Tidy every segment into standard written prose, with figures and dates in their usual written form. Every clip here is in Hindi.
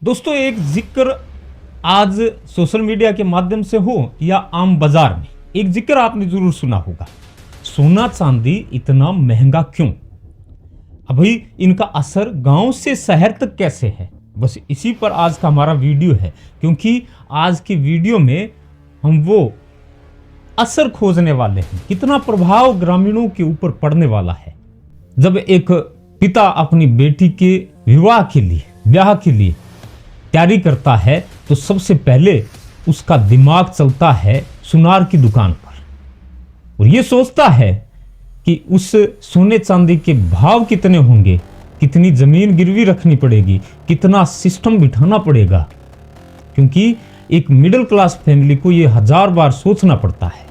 दोस्तों, एक जिक्र आज सोशल मीडिया के माध्यम से हो या आम बाजार में, एक जिक्र आपने जरूर सुना होगा। सोना चांदी इतना महंगा क्यों? अभी इनका असर गांव से शहर तक कैसे है, बस इसी पर आज का हमारा वीडियो है। क्योंकि आज की वीडियो में हम वो असर खोजने वाले हैं, कितना प्रभाव ग्रामीणों के ऊपर पड़ने वाला है। जब एक पिता अपनी बेटी के विवाह के लिए, ब्याह के लिए तैयारी करता है तो सबसे पहले उसका दिमाग चलता है सुनार की दुकान पर और ये सोचता है कि उस सोने चांदी के भाव कितने होंगे, कितनी जमीन गिरवी रखनी पड़ेगी, कितना सिस्टम बिठाना पड़ेगा। क्योंकि एक मिडिल क्लास फैमिली को ये 1000 बार सोचना पड़ता है।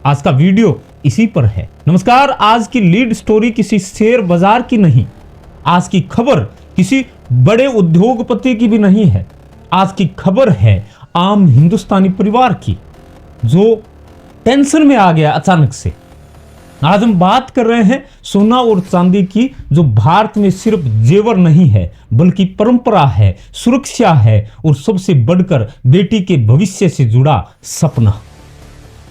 आज का वीडियो इसी पर है। नमस्कार, आज की लीड स्टोरी किसी शेयर बाजार की नहीं, आज की खबर किसी बड़े उद्योगपति की भी नहीं है। आज की खबर है आम हिंदुस्तानी परिवार की, जो टेंशन में आ गया अचानक से। आज हम बात कर रहे हैं सोना और चांदी की, जो भारत में सिर्फ जेवर नहीं है बल्कि परंपरा है, सुरक्षा है और सबसे बढ़कर बेटी के भविष्य से जुड़ा सपना।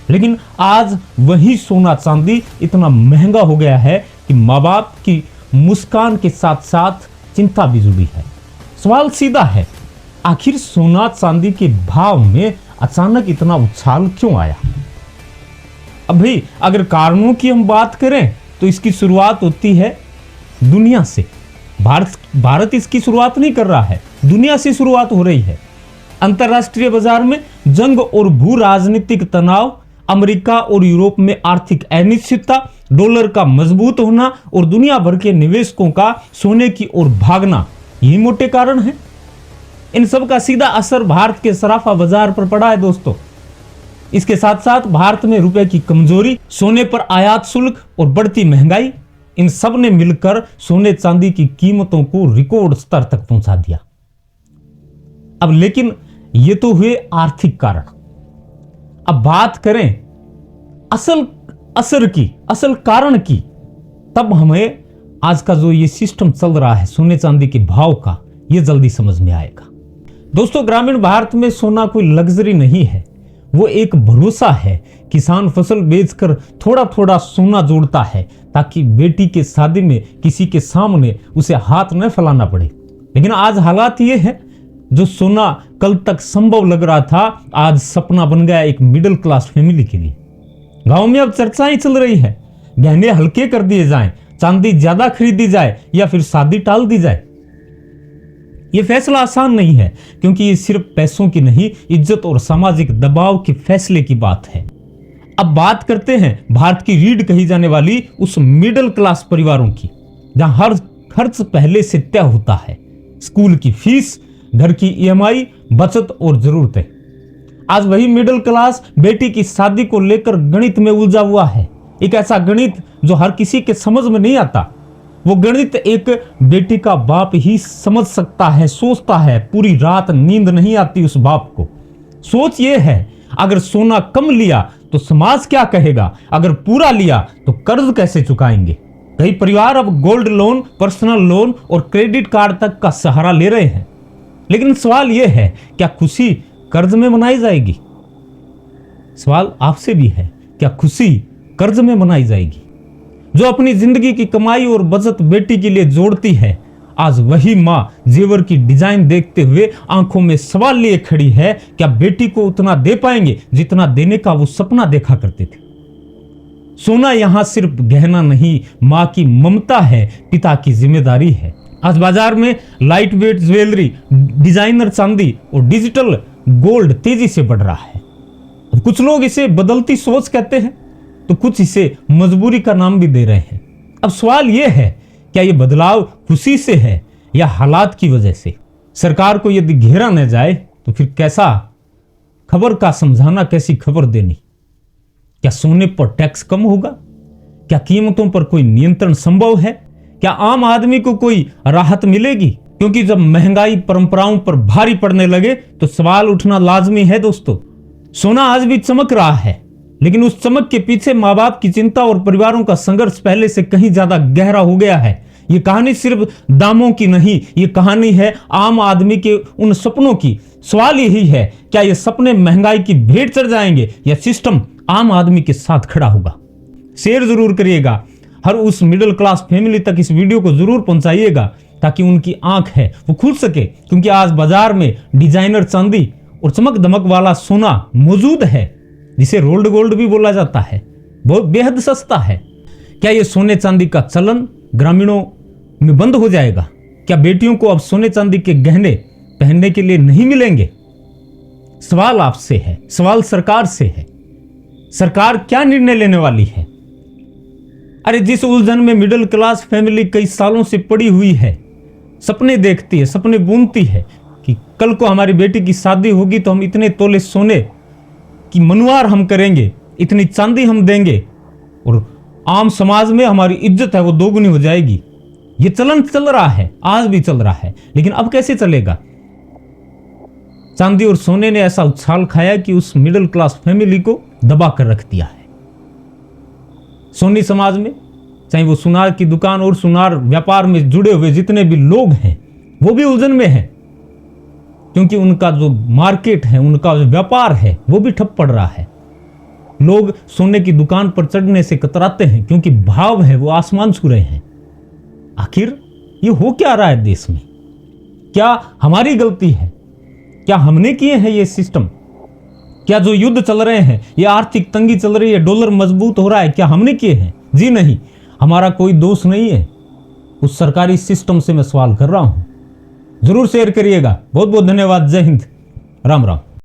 लेकिन आज वही सोना चांदी इतना महंगा हो गया है कि माँ बाप की मुस्कान के साथ साथ चिंता भी जुड़ी है। सवाल सीधा है, आखिर सोना चांदी के भाव में अचानक इतना उछाल क्यों आया? अब भाई, अगर कारणों की हम बात करें तो इसकी शुरुआत होती है दुनिया से। भारत इसकी शुरुआत नहीं कर रहा है, दुनिया से शुरुआत हो रही है। अंतरराष्ट्रीय बाजार में जंग और भू राजनीतिक तनाव, अमेरिका और यूरोप में आर्थिक अनिश्चितता, डॉलर का मजबूत होना और दुनिया भर के निवेशकों का सोने की ओर भागना, यही मोटे कारण हैं। इन सब का सीधा असर भारत के सराफा बाजार पर पड़ा है दोस्तों। इसके साथ साथ भारत में रुपए की कमजोरी, सोने पर आयात शुल्क और बढ़ती महंगाई, इन सब ने मिलकर सोने चांदी की कीमतों को रिकॉर्ड स्तर तक पहुंचा दिया। अब लेकिन ये तो हुए आर्थिक कारण। अब बात करें असल असर की, असल कारण की, तब हमें आज का जो ये सिस्टम चल रहा है सोने चांदी के भाव का, ये जल्दी समझ में आएगा। दोस्तों, ग्रामीण भारत में सोना कोई लग्जरी नहीं है, वो एक भरोसा है। किसान फसल बेचकर थोड़ा थोड़ा सोना जोड़ता है ताकि बेटी के शादी में किसी के सामने उसे हाथ न फैलाना पड़े। लेकिन आज हालात ये है, जो सोना कल तक संभव लग रहा था, आज सपना बन गया एक मिडिल क्लास फैमिली के लिए। गांव में अब चर्चाएं चल रही है, गहने हल्के कर दिए जाएं, चांदी ज्यादा खरीदी जाए या फिर शादी टाल दी जाए। यह फैसला आसान नहीं है, क्योंकि ये सिर्फ पैसों की नहीं, इज्जत और सामाजिक दबाव के फैसले की बात है। अब बात करते हैं भारत की रीढ़ कही जाने वाली उस मिडिल क्लास परिवारों की, जहां हर खर्च पहले से तय होता है। स्कूल की फीस, घर की EMI, बचत और जरूरतें। आज वही मिडिल क्लास बेटी की शादी को लेकर गणित में उलझा हुआ है। एक ऐसा गणित जो हर किसी के समझ में नहीं आता। वो गणित एक बेटी का बाप ही समझ सकता है, सोचता है। पूरी रात नींद नहीं आती उस बाप को। सोच ये है, अगर सोना कम लिया तो समाज क्या कहेगा, अगर पूरा लिया तो कर्ज कैसे चुकाएंगे। कई परिवार अब गोल्ड लोन, पर्सनल लोन और क्रेडिट कार्ड तक का सहारा ले रहे हैं। लेकिन सवाल यह है, क्या खुशी कर्ज में मनाई जाएगी? सवाल आपसे भी है, क्या खुशी कर्ज में मनाई जाएगी? जो अपनी जिंदगी की कमाई और बचत बेटी के लिए जोड़ती है, आज वही मां जेवर की डिजाइन देखते हुए आंखों में सवाल लिए खड़ी है, क्या बेटी को उतना दे पाएंगे जितना देने का वो सपना देखा करते थे? सोना यहां सिर्फ गहना नहीं, मां की ममता है, पिता की जिम्मेदारी है। आज बाजार में लाइट वेट ज्वेलरी, डिजाइनर चांदी और डिजिटल गोल्ड तेजी से बढ़ रहा है। कुछ लोग इसे बदलती सोच कहते हैं, तो कुछ इसे मजबूरी का नाम भी दे रहे हैं। अब सवाल यह है, क्या यह बदलाव खुशी से है या हालात की वजह से? सरकार को यदि घेरा न जाए तो फिर कैसा खबर का समझाना, कैसी खबर देनी? क्या सोने पर टैक्स कम होगा? क्या कीमतों पर कोई नियंत्रण संभव है? क्या आम आदमी को कोई राहत मिलेगी? क्योंकि जब महंगाई परंपराओं पर भारी पड़ने लगे तो सवाल उठना लाजमी है दोस्तों। सोना आज भी चमक रहा है, लेकिन उस चमक के पीछे माँ बाप की चिंता और परिवारों का संघर्ष पहले से कहीं ज्यादा गहरा हो गया है। ये कहानी सिर्फ दामों की नहीं, ये कहानी है आम आदमी के उन सपनों की। सवाल यही है, क्या ये सपने महंगाई की भेंट चढ़ जाएंगे या सिस्टम आम आदमी के साथ खड़ा होगा? शेयर जरूर करिएगा, हर उस मिडिल क्लास फैमिली तक इस वीडियो को जरूर पहुंचाइएगा ताकि उनकी आंख है वो खुल सके। क्योंकि आज बाजार में डिजाइनर चांदी और चमक दमक वाला सोना मौजूद है, जिसे रोल्ड गोल्ड भी बोला जाता है, बहुत बेहद सस्ता है। क्या ये सोने चांदी का चलन ग्रामीणों में बंद हो जाएगा? क्या बेटियों को अब सोने चांदी के गहने पहनने के लिए नहीं मिलेंगे? सवाल आपसे है, सवाल सरकार से है। सरकार क्या निर्णय लेने वाली है? अरे जिस उलझन में मिडिल क्लास फैमिली कई सालों से पड़ी हुई है, सपने देखती है, सपने बुनती है कि कल को हमारी बेटी की शादी होगी तो हम इतने तोले सोने की मनुआर हम करेंगे, इतनी चांदी हम देंगे और आम समाज में हमारी इज्जत है वो दोगुनी हो जाएगी। ये चलन चल रहा है, आज भी चल रहा है, लेकिन अब कैसे चलेगा? चांदी और सोने ने ऐसा उछाल खाया कि उस मिडिल क्लास फैमिली को दबा कर रख दिया है। सोनी समाज में चाहे वो सुनार की दुकान और सुनार व्यापार में जुड़े हुए जितने भी लोग हैं वो भी उलझन में हैं, क्योंकि उनका जो मार्केट है, उनका जो व्यापार है वो भी ठप पड़ रहा है। लोग सोने की दुकान पर चढ़ने से कतराते हैं क्योंकि भाव है वो आसमान छू रहे हैं। आखिर ये हो क्या रहा है देश में? क्या हमारी गलती है? क्या हमने किए हैं ये सिस्टम? क्या जो युद्ध चल रहे हैं, ये आर्थिक तंगी चल रही है, डॉलर मजबूत हो रहा है, क्या हमने किए हैं? जी नहीं, हमारा कोई दोष नहीं है। उस सरकारी सिस्टम से मैं सवाल कर रहा हूं। जरूर शेयर करिएगा। बहुत बहुत धन्यवाद। जय हिंद, राम राम।